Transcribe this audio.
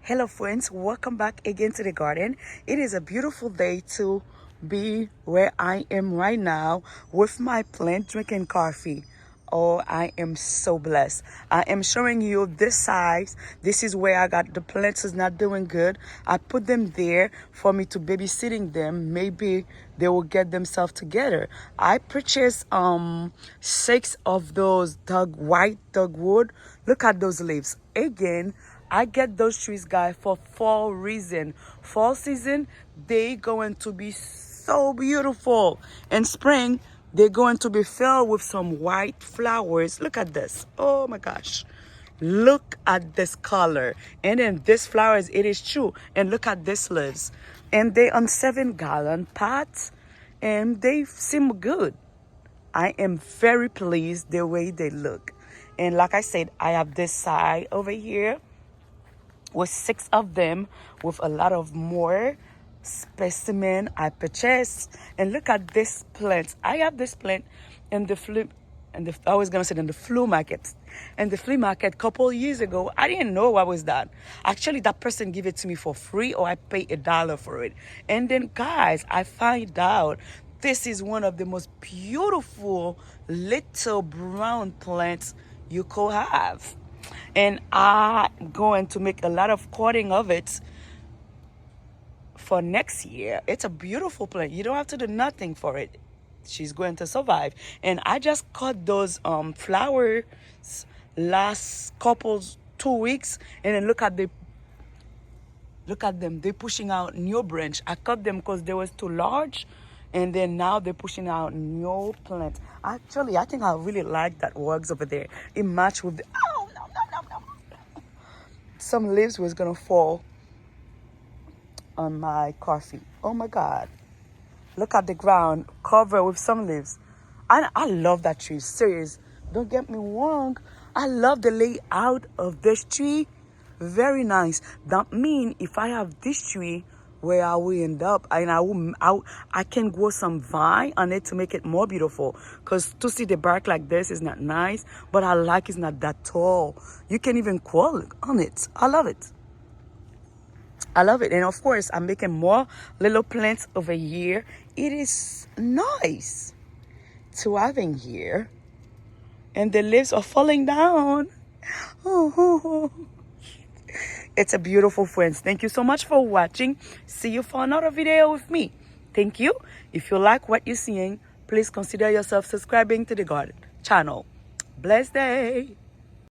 Hello friends, welcome back again to the garden. It is a beautiful day to be where I am right now with my plant drinking coffee. Oh, I am so blessed. I am showing you this size. This is where I got the plants is not doing good. I put them there for me to babysitting them. Maybe they will get themselves together. I purchased 6 of those white dogwood. Look at those leaves. Again, I get those trees, guys, for fall reason. Fall season, they going to be so beautiful. In spring, they're going to be filled with some white flowers. Look at this. Oh my gosh. Look at this color. And then this flowers, it is true. And look at this leaves. And they on 7-gallon pots. And they seem good. I am very pleased the way they look. And like I said, I have this side over here with 6 of them with a lot of more specimen I purchased. And look at this plant. I have this plant in the I was gonna say in the flea market. And the flea market couple years ago, I didn't know what was that. Actually, that person gave it to me for free, or I paid $1 for it. And then guys, I find out this is one of the most beautiful little brown plants you could have. And I'm going to make a lot of cutting of it for next year. It's a beautiful plant. You don't have to do nothing for it. She's going to survive. And I just cut those flowers last 2 weeks, and then look at them. They're pushing out new branch. I cut them because they was too large, and then now they're pushing out new plants. Actually, I think I really like that works over there. It matched with the some leaves was gonna fall on my coffee. Oh my God. Look at the ground covered with some leaves. I love that tree. Serious. Don't get me wrong. I love the layout of this tree. Very nice. That means if I have this tree where I will end up, and I can grow some vine on it to make it more beautiful. Because to see the bark like this is not nice, but I like it's not that tall. You can even crawl on it. I love it. I love it. And of course, I'm making more little plants over here. It is nice to have in here. And the leaves are falling down. It's a beautiful friends. Thank you so much for watching. See you for another video with me. Thank you. If you like what you're seeing, please consider yourself subscribing to the garden channel. Blessed day.